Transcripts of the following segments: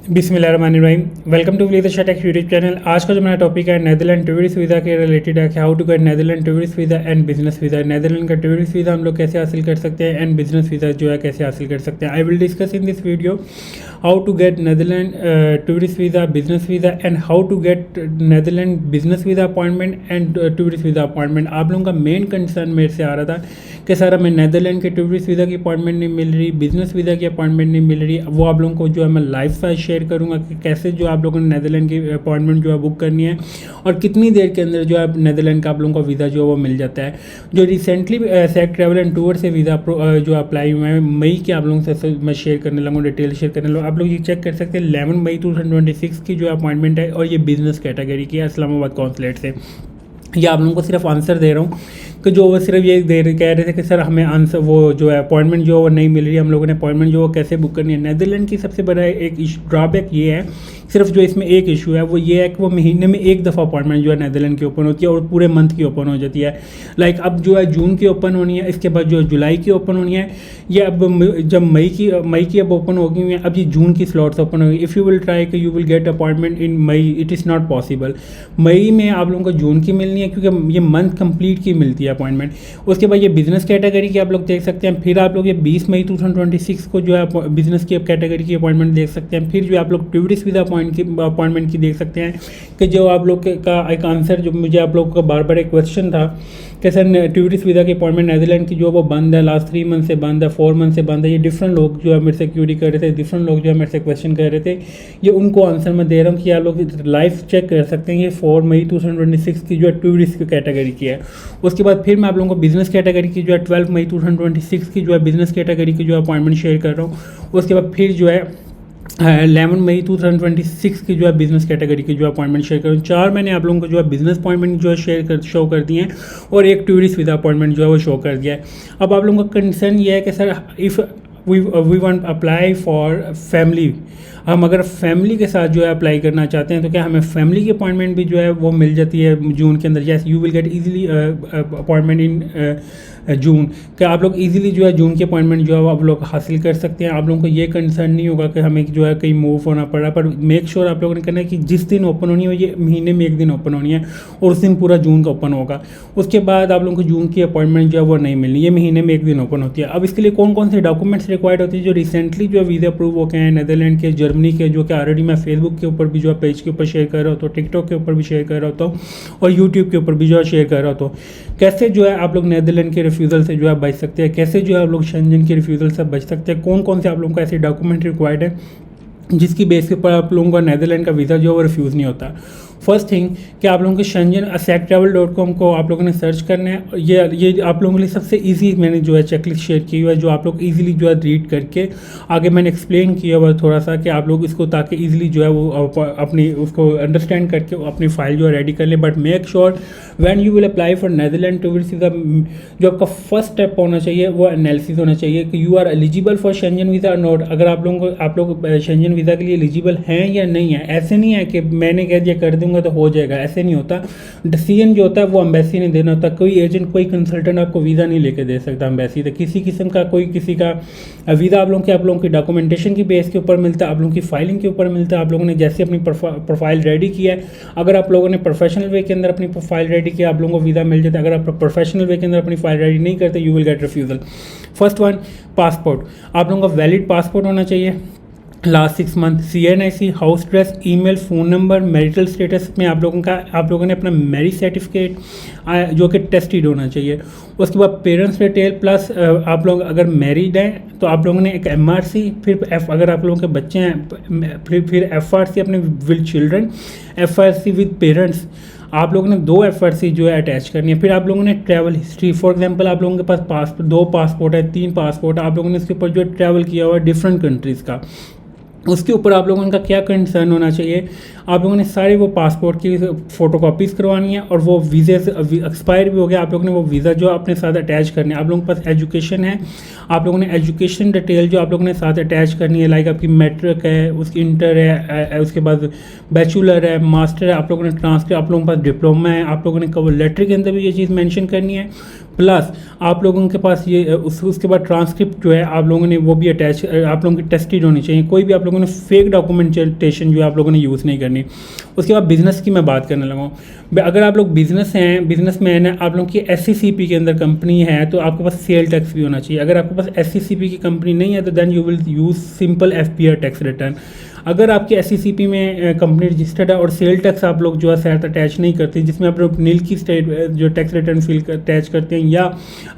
बिस्मिल्लाहिर्रहमानिर्रहीम। Welcome to village tech YouTube channel. आज का जो मेरा टॉपिक है नेदरलैंड टूरिस्ट वीज़ा के रिलेटेड है कि how to get Netherland tourist visa and business visa. Netherland का टूरिस्ट वीज़ा हम लोग कैसे हासिल कर सकते हैं एंड बिजनेस वीज़ा जो है कैसे हासिल कर सकते हैं। I will discuss in this video how to get Netherland tourist visa, business visa and how to get Netherland business visa appointment and tourist visa appointment. आप लोगों का मेन कंसर्न मेरे से आ रहा था कि सर हमें नेदरलैंड के टूरिस्ट वीज़ा की अपॉइंटमेंट नहीं मिल रही, बिजनेस वीज़ा की अपॉइंटमेंट नहीं मिल रही। वो आप लोगों को जो है मैं लाइव साइज शेयर करूँगा कि कैसे जो आप लोगों ने नेदरलैंड की अपॉइंटमेंट जो है बुक करनी है और कितनी देर के अंदर जो है नेदरलैंड का आप लोगों को वीज़ा जो है वो मिल जाता है। जो रिसेंटली सेक ट्रैवल एंड टूर से वीज़ा जो अप्लाई हुए हैं मई के आप लोगों से मैं शेयर करने लगूँ, डिटेल शेयर करने लगूँ। आप लोग ये चेक कर सकते हैं 11 मई 2026 की जो अपॉइंटमेंट है और ये बिज़नेस कैटेगरी की है इस्लामाबाद कॉन्सुलेट से। ये आप लोगों को सिर्फ आंसर दे रहा हूँ कि जो वो सिर्फ ये कह रहे थे कि सर हमें आंसर वो जो है अपॉइंटमेंट जो वो नहीं मिल रही है, हम लोगों ने अपॉइंटमेंट जो वो कैसे बुक करनी है। नेदरलैंड की सबसे बड़ा एक ड्रॉबैक ये है, सिर्फ जो इसमें एक इशू है वो ये है कि वो महीने में एक दफ़ा अपॉइंटमेंट जो है नेदरलैंड की ओपन होती है और पूरे मंथ की ओपन हो जाती है। लाइक अब जो है जून की ओपन होनी है, इसके बाद जो जुलाई की ओपन होनी है, ये अब जब मई की अब ओपन हो गई है, अब ये जून की स्लॉट्स ओपन होगी। इफ़ यू विल ट्राई कि you will get appointment in May, it is not possible. मई में आप लोगों को जून की मिलनी है क्योंकि ये मंथ कंप्लीट की मिलती है अपॉइंटमेंट। उसके बाद ये बिज़नेस कैटेगरी की आप लोग देख सकते हैं। फिर आप लोग ये 20 मई 2026 को जो है बिज़नेस की कैटेगरी की अपॉइंटमेंट देख सकते हैं। फिर जो आप लोग टूरिस्ट वीज़ा अपॉइंटमेंट की देख सकते हैं कि जो आप लोग का एक आंसर जो मुझे आप लोग का बार बार एक क्वेश्चन था कि सर टूरिस्ट वीज़ा की अपॉइंटमेंट नेदरलैंड की जो वो बंद है, लास्ट 3 मंथ से बंद है, 4 मंथ से बंद है। ये डिफरेंट लोग जो है मेरे से क्यूरी कर रहे थे, डिफरेंट लोग जो है मेरे से क्वेश्चन कर रहे थे, ये उनको आंसर मैं दे रहा हूँ कि आप लोग लाइव चेक कर सकते हैं। ये 4 मई 2026 की जो है टूरिस्ट की कैटेगरी की है। उसके बाद फिर मैं आप लोगों को बिज़नेस कैटेगरी की जो है 12 मई 2026 की जो है बिज़नेस कैटेगरी की जो अपॉइंटमेंट शेयर कर रहा हूँ। उसके बाद फिर जो है 11 मई 2026 की जो है बिज़नेस कैटेगरी की जो अपॉइंटमेंट शेयर करूँ। 4 मैंने आप लोगों को जो है बिज़नेस अपॉइंटमेंट जो है शो कर दिए हैं और एक टूरिस्ट वीज़ा अपॉइंटमेंट जो है वो शो कर दिया है। अब आप लोगों का कंसर्न ये है कि sir if we want apply for family, हम अगर फैमिली के साथ जो है अप्लाई करना चाहते हैं तो क्या हमें फैमिली की अपॉइंटमेंट भी जो है वो मिल जाती है जून के अंदर? Yes, you will get easily appointment in June. क्या आप लोग इजीली जो है जून की अपॉइंटमेंट जो है वो आप लोग हासिल कर सकते हैं। आप लोगों को ये कंसर्न नहीं होगा कि हमें जो है कहीं मूव होना पड़ रहा, पर मेक श्योर आप लोगों ने करना है कि जिस दिन ओपन होनी है ये महीने में एक दिन ओपन होनी है और उस दिन पूरा जून का ओपन होगा। उसके बाद आप लोगों को जून की अपॉइंटमेंट जो है वो नहीं मिलनी, ये महीने में एक दिन ओपन होती है। अब इसके लिए कौन कौन से डॉक्यूमेंट्स रिक्वायर्ड होती है जो रिसेंटली जो वीज़ा अप्रूव हो गए हैं नेदरलैंड के, जर्मनी के, जो कि ऑलरेडी मैं फेसबुक के ऊपर भी जो है पेज के ऊपर शेयर कर रहा होता हूँ, टिकटॉक के ऊपर भी शेयर कर रहा होता हूँ और यूट्यूब के ऊपर भी जो है शेयर कर रहा होता हूँ। कैसे जो है आप लोग नेदरलैंड के रिफ्यूज़ल से जो है बच सकते हैं, कैसे जो है आप लोग शेंजन के रिफ्यूज़ल से बच सकते हैं, कौन कौन से आप लोगों को ऐसे डॉक्यूमेंट रिक्वायर्ड है जिसकी बेस के ऊपर आप लोगों का नेदरलैंड का वीज़ा जो है वो रिफ्यूज़ नहीं होता। फर्स्ट थिंग कि आप लोगों के शेंजन sectravel.com को आप लोगों ने सर्च करना है। ये आप लोगों के लिए सबसे इजी मैंने जो है चेकलिस्ट शेयर की हुआ है जो आप लोग इजीली जो है रीड करके आगे मैंने एक्सप्लेन किया हुआ थोड़ा सा कि आप लोग इसको ताकि इजीली जो है वो अपनी उसको अंडरस्टैंड करके अपनी फाइल जो है रेडी कर ले। But make sure when you will apply for Netherland tourist visa, जो आपका फर्स्ट स्टेप होना चाहिए वो एनालिसिस होना चाहिए कि you are eligible for Schengen visa और नॉट। अगर आप लोग शेंजन वीज़ा के लिए एलिजिबल हैं या नहीं है। ऐसे नहीं है कि मैंने कह दिया कर दूंगा तो हो जाएगा, ऐसे नहीं होता। डिसीजन जो होता है वो एम्बेसी ने देना होता है। कोई एजेंट, कोई कंसल्टेंट आपको वीज़ा नहीं लेके दे सकता एम्बेसी से। किसी किस्म का कोई किसी का वीज़ा आप लोगों की डॉक्यूमेंटेशन की बेस के ऊपर मिलता है, आप लोगों की फाइलिंग के ऊपर मिलता है। आप लोगों ने जैसे अपनी प्रोफाइल रेडी किया है, अगर आप लोगों ने प्रोफेशनल वे के अंदर अपनी प्रोफाइल रेडी किया आप लोगों को वीज़ा मिल जाता है। अगर आप प्रोफेशनल वे के अंदर अपनी फाइल रेडी नहीं करते you will gate refusal. First one, passport. आप लोगों का वैलिड पासपोर्ट होना चाहिए last 6 month. CNIC, house address, email, phone number, marital status में आप लोगों ने अपना मैरिज सर्टिफिकेट जो कि टेस्टेड होना चाहिए। उसके बाद पेरेंट्स डिटेल प्लस आप लोग अगर मैरिड हैं तो आप लोगों ने एक MRC, फिर अगर आप लोगों के बच्चे हैं फिर FRC अपने with children, FRC with parents. आप लोगों ने 2 FRC जो है अटैच करनी है। फिर आप लोगों ने ट्रैवल हिस्ट्री, फॉर एग्जांपल आप लोगों के पास 2 पासपोर्ट है, 3 पासपोर्ट, आप लोगों ने इसके ऊपर जो ट्रैवल किया हुआ है डिफरेंट कंट्रीज़ का, उसके ऊपर आप लोगों का क्या कंसर्न होना चाहिए। आप लोगों ने सारे वो पासपोर्ट की फ़ोटोकॉपीज़ करवानी है और वो वीज़े एक्सपायर भी हो गया, आप लोगों ने वो वीज़ा जो अपने साथ अटैच करने है। आप लोगों के पास एजुकेशन है, आप लोगों ने एजुकेशन डिटेल जो आप लोगों ने साथ अटैच करनी है। लाइक आपकी मैट्रिक है, उसकी इंटर है, उसके बाद बैचलर है, मास्टर है, आप लोगों ने ट्रांसफर, आप लोगों के पास डिप्लोमा है, आप लोगों ने कवर लेटर के अंदर भी ये चीज़ मेंशन करनी है। प्लस आप लोगों के पास ये उसके बाद ट्रांसक्रिप्ट जो है आप लोगों ने वो भी अटैच आप लोगों की टेस्टेड होनी चाहिए। कोई भी आप लोगों ने फेक डॉक्यूमेंटेशन जो है आप लोगों ने यूज़ नहीं करनी। उसके बाद बिज़नेस की मैं बात करने लगा हूँ। अगर आप लोग बिजनेसमैन हैं, आप लोगों की SCCP के अंदर कंपनी है तो आपके पास सेल टैक्स भी होना चाहिए। अगर आपके पास SCCP की कंपनी नहीं है तो then you will use simple FPR tax return. अगर आपकी SCCP में कंपनी रजिस्टर्ड है और सेल टैक्स आप लोग जो है शायद अटैच नहीं करते, जिसमें आप लोग नील की स्टेट जो टैक्स रिटर्न अटैच करते हैं या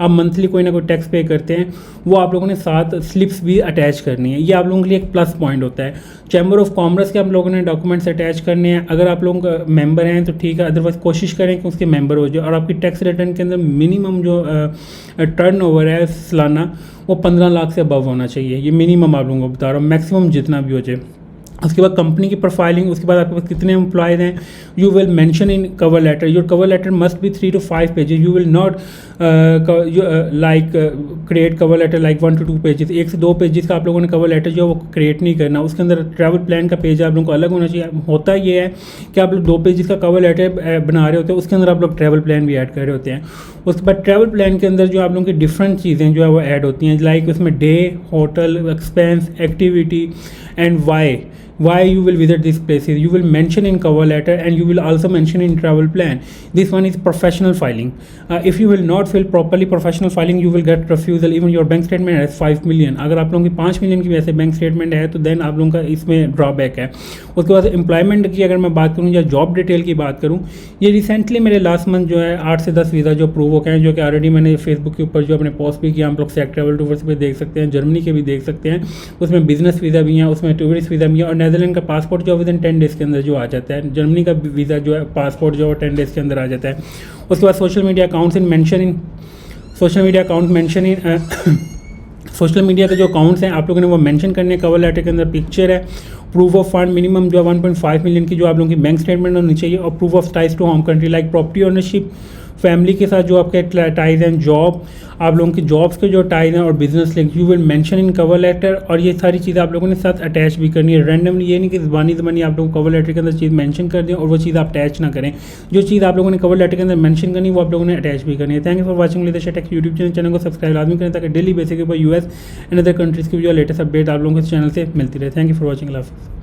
आप मंथली कोई ना कोई टैक्स पे करते हैं, वो आप लोगों ने साथ स्लिप्स भी अटैच करनी है। ये आप लोगों के लिए एक प्लस पॉइंट होता है। चैम्बर ऑफ कॉमर्स के आप लोगों ने डॉक्यूमेंट्स अटैच करने हैं। अगर आप लोग मेंबर हैं तो ठीक है, अदरवाइज कोशिश करें कि उसके मेंबर हो जाए। और आपकी टैक्स रिटर्न के अंदर मिनिमम जो टर्नओवर है सालाना वो 15 लाख से अबव होना चाहिए। ये मिनिमम आप लोगों को बता रहा हूँ, मैक्सिमम जितना भी हो जाए। उसके बाद कंपनी की प्रोफाइलिंग, उसके बाद आपके पास कितने एम्प्लॉयज़ हैं, you will mention in cover letter. Your cover letter must be 3 to 5 pages. You will not create cover letter like 1 to 2 pages. 1 से 2 पेजेस का आप लोगों ने कवर लेटर जो है वो क्रिएट नहीं करना। उसके अंदर ट्रैवल प्लान का पेज आप लोगों को अलग होना चाहिए। होता ये है कि आप लोग 2 पेजेस का कवर लेटर बना रहे होते हैं, उसके अंदर आप लोग ट्रैवल प्लान भी ऐड कर रहे होते हैं। उसके बाद ट्रैवल प्लान के अंदर जो आप लोगों की डिफरेंट चीज़ें जो है वो ऐड होती हैं, लाइक उसमें day, hotel, expense, activity and why you will visit these places. You will mention in cover letter and you will also mention in travel plan. This one is professional filing. If you will not fill properly professional filing, you will get refusal. Even your bank statement has 5 million. अगर आप लोगों की 5 million की वैसे bank statement है तो then आप लोगों का इसमें ड्रॉबैक है। उसके बाद एम्प्लॉयमेंट की अगर मैं बात करूँ या जॉब डिटेल की बात करूँ, ये रिसेंटली मेरे लास्ट मंथ जो है 8 से 10 वीज़ा जो अप्रूव हो गए हैं, जो कि ऑलरेडी मैंने फेसबुक के ऊपर जो अपने पोस्ट भी किया, हम लोग सेक्ट ट्रैवल टूर्स पे देख सकते हैं, जर्मनी के भी देख सकते हैं। उसमें बिजनेस वीज़ा भी है, उसमें टूरिस्ट वीज़ा भी है, और नेदरलैंड का पासपोर्ट जो विद इन 10 डेज़ के अंदर जो आ जाता है। जर्मनी का वीज़ा जो है पासपोर्ट जो है 10 डेज़ के अंदर आ जाता है। उसके बाद social media accounts in mention in social media के जो अकाउंट्स हैं आप लोगों ने वो मेंशन करने। कवर लेटर के अंदर पिक्चर है, प्रूफ ऑफ फंड मिनिमम जो है 1.5 मिलियन की जो आप लोगों की बैंक स्टेटमेंट होनी चाहिए, और proof of ties to home country like property ownership, family के साथ जो आपके टाइज हैं, जॉब, आप लोगों की जॉब्स के जो टाइज हैं, और business link you will mention in cover letter. और ये सारी चीज़ें आप लोगों ने साथ अटैच भी करनी है रैंडमली। ये नहीं कि ज़बानी आप लोग कवर लेटर के अंदर चीज़ मेंशन कर दें और वो चीज़ आप अटैच ना करें। जो चीज़ आप लोगों ने कवर लेटर के अंदर मेंशन करनी वो आप लोगों ने अटैच भी करनी है। Thank you for watching leadership take YouTube channel को सब्सक्राइब लाजमी करें ताकि डेली बेसिस के ऊपर US एंड अदर कंट्रीज़ की जो लेटेस्ट अपडेट आप लोगों को इस चैनल से मिलती रहे। Thank you for watching.